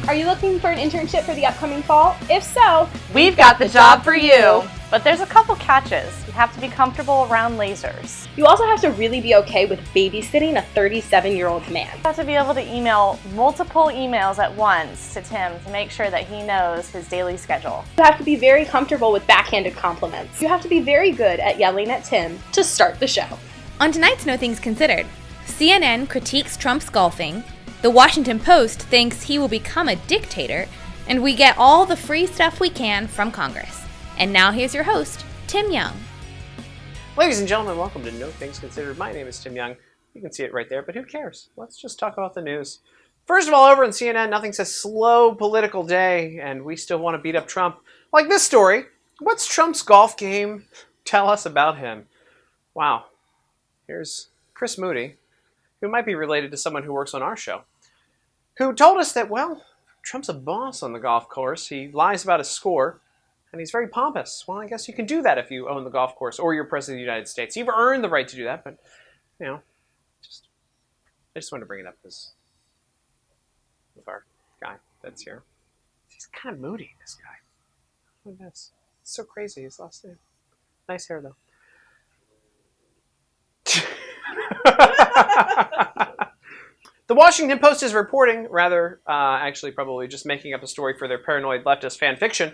Are you looking for an internship for the upcoming fall? If so, we've got the job for you. But there's a couple catches. You have to be comfortable around lasers. You also have to really be okay with babysitting a 37-year-old man. You have to be able to email multiple emails at once to Tim to make sure that he knows his daily schedule. You have to be very comfortable with backhanded compliments. You have to be very good at yelling at Tim to start the show. On tonight's No Things Considered, CNN critiques Trump's golfing, The Washington Post thinks he will become a dictator, and we get all the free stuff we can from Congress. And now here's your host, Tim Young. Ladies and gentlemen, welcome to No Things Considered. My name is Tim Young. You can see it right there, but who cares? Let's just talk about the news. First of all, over on CNN, nothing says slow political day, and we still want to beat up Trump. Like this story. What's Trump's golf game? Tell us about him. Wow. Here's Chris Moody, who might be related to someone who works on our show, who told us that, well, Trump's a boss on the golf course. He lies about his score, and he's very pompous. Well, I guess you can do that if you own the golf course or you're president of the United States. You've earned the right to do that, but, you know, I just wanted to bring it up with our guy that's here. He's kind of moody, this guy. Look at this. It's so crazy, his last name. Nice hair, though. The Washington Post is reporting, actually probably just making up a story for their paranoid leftist fan fiction,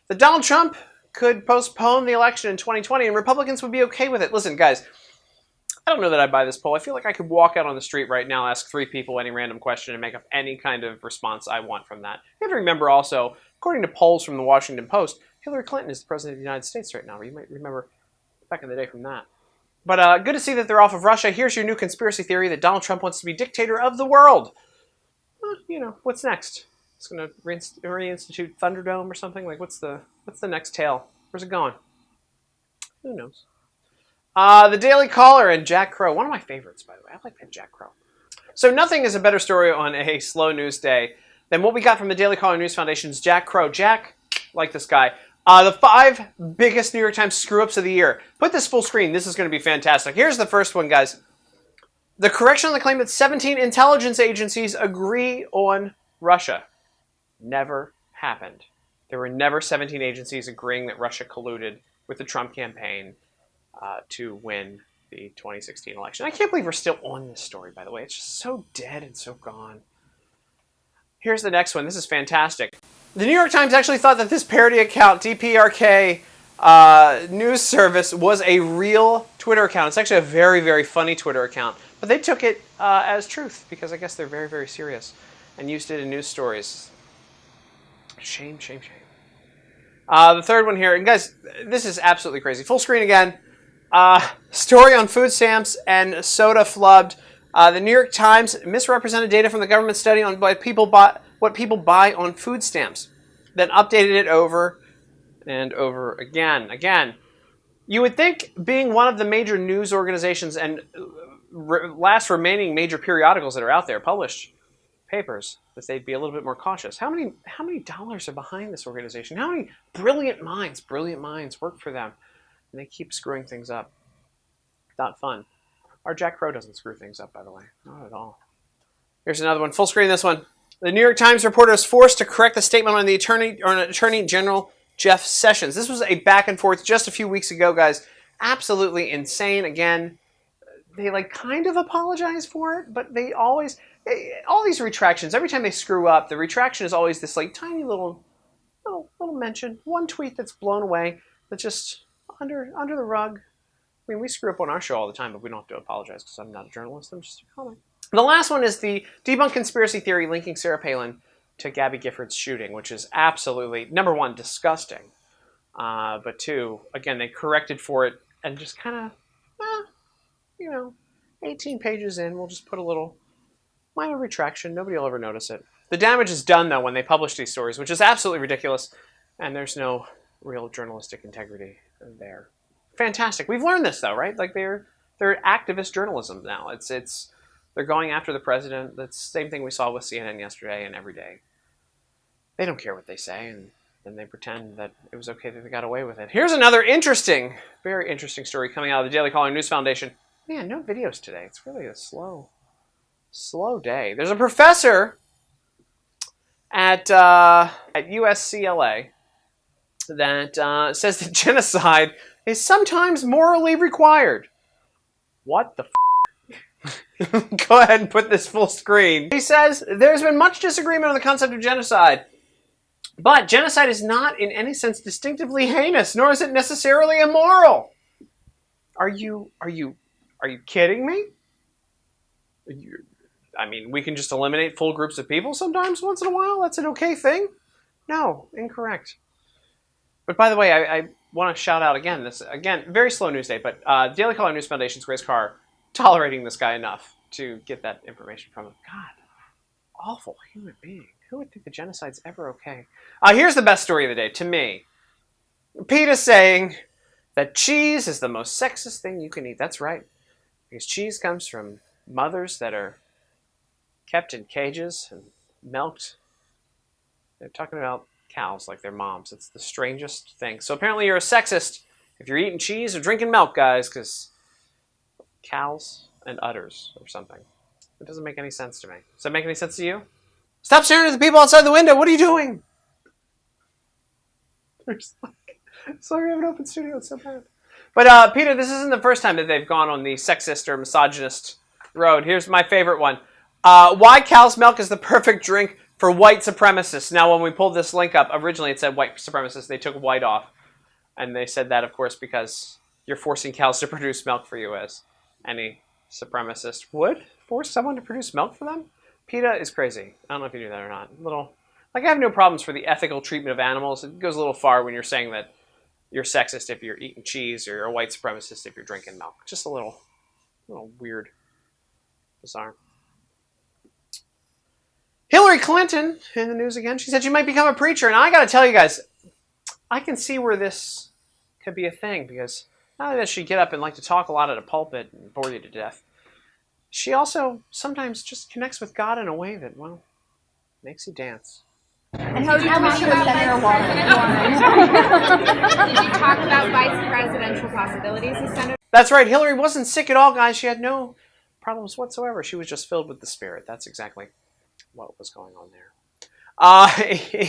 that Donald Trump could postpone the election in 2020 and Republicans would be okay with it. Listen, guys, I don't know that I buy this poll. I feel like I could walk out on the street right now, ask 3 people any random question, and make up any kind of response I want from that. You have to remember also, according to polls from the Washington Post, Hillary Clinton is the president of the United States right now. You might remember back in the day from that. But good to see that they're off of Russia. Here's your new conspiracy theory that Donald Trump wants to be dictator of the world. Well, you know, what's next? It's going to reinstitute Thunderdome or something? Like, what's the next tale? Where's it going? Who knows? The Daily Caller and Jack Crow. One of my favorites, by the way. I like that Jack Crow. So nothing is a better story on a slow news day than what we got from the Daily Caller News Foundation's Jack Crow. Jack, like this guy. The 5 biggest New York Times screw-ups of the year. Put this full screen. This is going to be fantastic. Here's the first one, guys. The correction on the claim that 17 intelligence agencies agree on Russia. Never happened. There were never 17 agencies agreeing that Russia colluded with the Trump campaign to win the 2016 election. I can't believe we're still on this story, by the way. It's just so dead and so gone. Here's the next one. This is fantastic. The New York Times actually thought that this parody account, DPRK news service, was a real Twitter account. It's actually a very, very funny Twitter account. But they took it as truth because I guess they're very, very serious and used it in news stories. Shame, shame, shame. The third one here, and guys, this is absolutely crazy. Full screen again. Story on food stamps and soda flubbed. The New York Times misrepresented data from the government study on what people buy on food stamps, then updated it over and over again. Again, you would think, being one of the major news organizations and last remaining major periodicals that are out there, published papers, that they'd be a little bit more cautious. How many dollars are behind this organization? How many brilliant minds work for them? And they keep screwing things up. Not fun. Our Jack Crow doesn't screw things up, by the way. Not at all. Here's another one. Full screen this one. The New York Times reporter was forced to correct the statement on the Attorney General Jeff Sessions. This was a back and forth just a few weeks ago, guys. Absolutely insane. Again, they kind of apologize for it, but they always, all these retractions, every time they screw up, the retraction is always this tiny little mention, one tweet that's blown away, that's just under the rug. I mean, we screw up on our show all the time, but we don't have to apologize because I'm not a journalist. I'm just a comment. The last one is the debunked conspiracy theory linking Sarah Palin to Gabby Gifford's shooting, which is absolutely, number one, disgusting. But 2, again, they corrected for it and just kind of, 18 pages in, we'll just put a little minor retraction. Nobody will ever notice it. The damage is done, though, when they publish these stories, which is absolutely ridiculous. And there's no real journalistic integrity there. Fantastic. We've learned this, though, right? They're activist journalism now. They're going after the president. That's the same thing we saw with CNN yesterday and every day. They don't care what they say, and then they pretend that it was okay that they got away with it. Here's another very interesting story coming out of the Daily Caller News Foundation. Man, no videos today. It's really a slow day. There's a professor at at USCLA that says that genocide is sometimes morally required. What the f***? Go ahead and put this full screen. He says, there's been much disagreement on the concept of genocide, but genocide is not in any sense distinctively heinous, nor is it necessarily immoral. Are you kidding me? I mean, we can just eliminate full groups of people sometimes, once in a while? That's an okay thing? No, incorrect. But by the way, I want to shout out again, very slow news day, but Daily Caller News Foundation's Grace Carr tolerating this guy enough to get that information from him. God, awful human being. Who would think the genocide's ever okay? Here's the best story of the day, to me. PETA saying that cheese is the most sexist thing you can eat. That's right. Because cheese comes from mothers that are kept in cages and milked. They're talking about cows like their moms. It's the strangest thing. So apparently you're a sexist if you're eating cheese or drinking milk, guys, because cows and udders or something. It doesn't make any sense to me. Does that make any sense to you? Stop staring at the people outside the window. What are you doing? Sorry, we have an open studio. It's so bad. But PETA, this isn't the first time that they've gone on the sexist or misogynist road. Here's my favorite one. Why cow's milk is the perfect drink for white supremacists. Now, when we pulled this link up, originally it said white supremacists. They took white off. And they said that, of course, because you're forcing cows to produce milk for you, as any supremacist would force someone to produce milk for them. PETA is crazy. I don't know if you knew that or not. I have no problems for the ethical treatment of animals. It goes a little far when you're saying that you're sexist if you're eating cheese or you're a white supremacist if you're drinking milk. Just a little weird. Bizarre. Hillary Clinton in the news again. She said she might become a preacher. And I got to tell you guys, I can see where this could be a thing, because not only does she get up and like to talk a lot at a pulpit and bore you to death, she also sometimes just connects with God in a way that, well, makes you dance. And how do you talk about Senator Warren? Did you talk about vice presidential possibilities with Senator? That's right. Hillary wasn't sick at all, guys. She had no problems whatsoever. She was just filled with the Spirit. That's exactly what was going on there.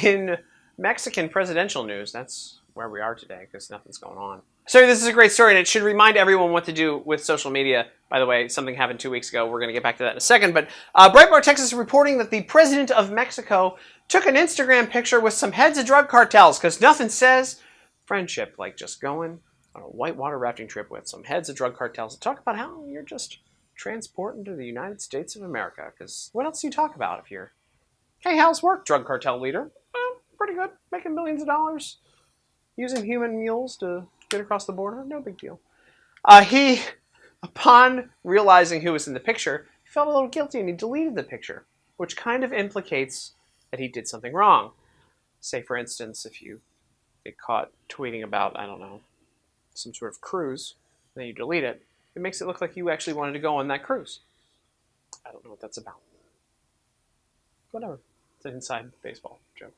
In Mexican presidential news, that's where we are today, because nothing's going on. So this is a great story, and it should remind everyone what to do with social media. By the way, something happened 2 weeks ago. We're going to get back to that in a second. But Breitbart, Texas is reporting that the president of Mexico took an Instagram picture with some heads of drug cartels, because nothing says friendship like just going on a whitewater rafting trip with some heads of drug cartels to talk about how you're just transporting to the United States of America. Because what else do you talk about if you're, hey, how's work, drug cartel leader? Well, pretty good, making millions of dollars, using human mules to get across the border, no big deal. He, upon realizing who was in the picture, felt a little guilty and he deleted the picture, which kind of implicates that he did something wrong. Say, for instance, if you get caught tweeting about, I don't know, some sort of cruise, and then you delete it, it makes it look like you actually wanted to go on that cruise. I don't know what that's about. Whatever. It's an inside baseball joke.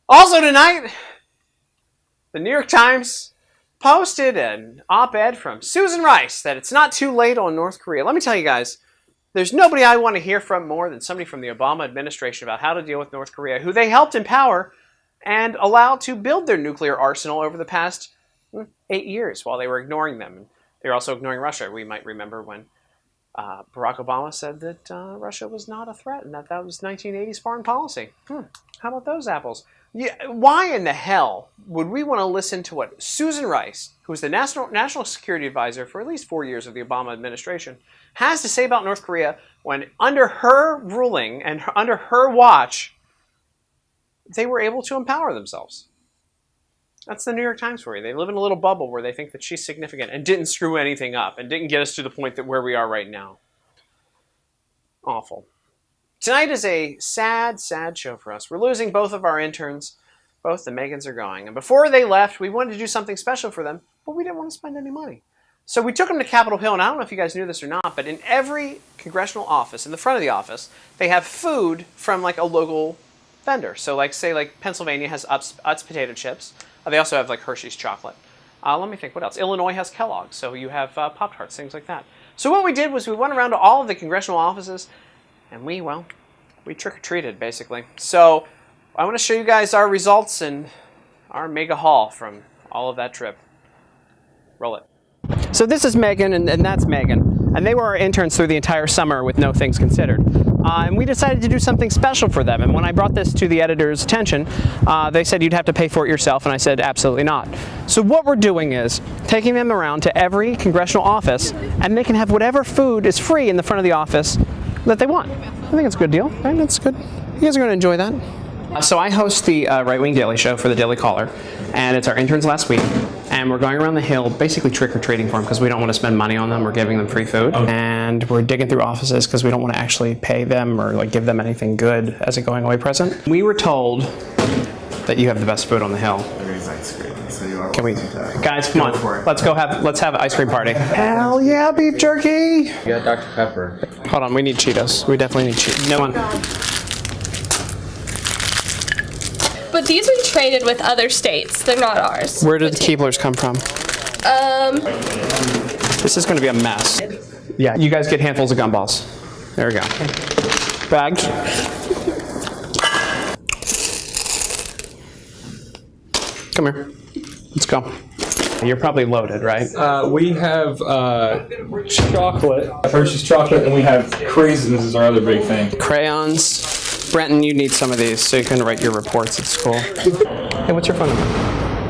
Also tonight, the New York Times posted an op-ed from Susan Rice that it's not too late on North Korea. Let me tell you guys, there's nobody I want to hear from more than somebody from the Obama administration about how to deal with North Korea, who they helped empower and allow to build their nuclear arsenal over the past 8 years while they were ignoring them. And they were also ignoring Russia. We might remember when Barack Obama said that Russia was not a threat and that was 1980s foreign policy. How about those apples? Yeah, why in the hell would we want to listen to what Susan Rice, who was the national security advisor for at least 4 years of the Obama administration, has to say about North Korea when under her ruling and under her watch, they were able to empower themselves? That's the New York Times for you. They live in a little bubble where they think that she's significant and didn't screw anything up and didn't get us to the point that where we are right now. Awful. Tonight is a sad, sad show for us. We're losing both of our interns. Both the Megans are going. And before they left, we wanted to do something special for them, but we didn't want to spend any money. So we took them to Capitol Hill, and I don't know if you guys knew this or not, but in every congressional office, in the front of the office, they have food from like a local vendor. So like, say like Pennsylvania has Utz potato chips. They also have like Hershey's chocolate. Let me think, what else? Illinois has Kellogg's, so you have Pop-Tarts, things like that. So what we did was we went around to all of the congressional offices, and we we trick-or-treated, basically. So I want to show you guys our results and our mega haul from all of that trip. Roll it. So this is Megan, and that's Megan. And they were our interns through the entire summer with No Things Considered. And we decided to do something special for them. And when I brought this to the editor's attention, they said you'd have to pay for it yourself, and I said absolutely not. So what we're doing is taking them around to every congressional office, and they can have whatever food is free in the front of the office that they want. I think it's a good deal, right? That's good. You guys are going to enjoy that. So I host the Right Wing Daily Show for the Daily Caller, and it's our interns last week, and we're going around the Hill basically trick-or-treating for them because we don't want to spend money on them. We're giving them free food, and we're digging through offices because we don't want to actually pay them or like give them anything good as a going-away present. We were told that you have the best food on the Hill. There is ice cream, so you are. Can we, to guys, come go for on, it. let's have an ice cream party. Hell yeah, beef jerky! You got Dr. Pepper. Hold on, we need Cheetos. We definitely need Cheetos. No one. But these we traded with other states. They're not ours. Where did the Keeblers come from? This is going to be a mess. Yeah, you guys get handfuls of gumballs. There we go. Bags. Come here. Let's go. You're probably loaded, right? We have chocolate, Hershey's chocolate, and we have craisins is our other big thing. Crayons. Brenton, you need some of these so you can write your reports at school. Hey, what's your phone number?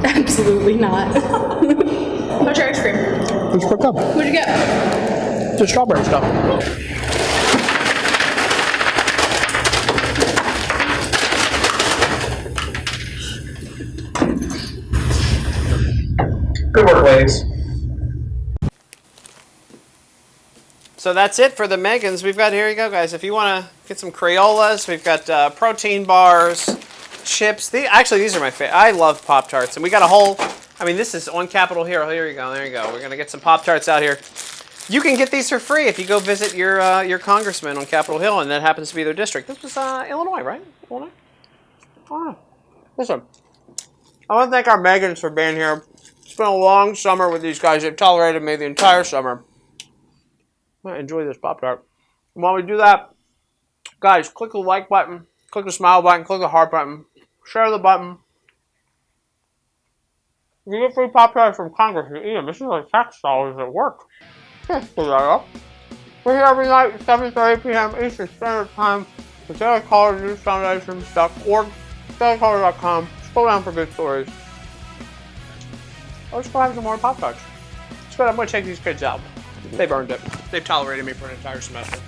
Absolutely not. What's your ice cream? What'd you pick up? What'd you get? The strawberry stuff. Good work, ladies. So that's it for the Megans. We've got, here you go, guys. If you want to get some Crayolas, we've got protein bars, chips. Actually, these are my favorite. I love Pop-Tarts. And we got a whole, I mean, this is on Capitol Hill. Here you go. There you go. We're going to get some Pop-Tarts out here. You can get these for free if you go visit your congressman on Capitol Hill, and that happens to be their district. This was Illinois, right? Illinois? Oh, listen. I want to thank our Megans for being here. It's been a long summer with these guys. They've tolerated me the entire summer. I enjoy this Pop-Tart. And while we do that, guys, click the like button, click the smile button, click the heart button, share the button. You get free Pop-Tarts from Congress. You eat them. This is like tax dollars at work. Just do that up. We're here every night at 7:30 p.m. Eastern Standard Time. The Daily Caller News Foundation.org, dailycaller.com. Scroll down for good stories. Let's go have some more Pop-Tarts. I'm going to check these kids out. They've earned it. They've tolerated me for an entire semester.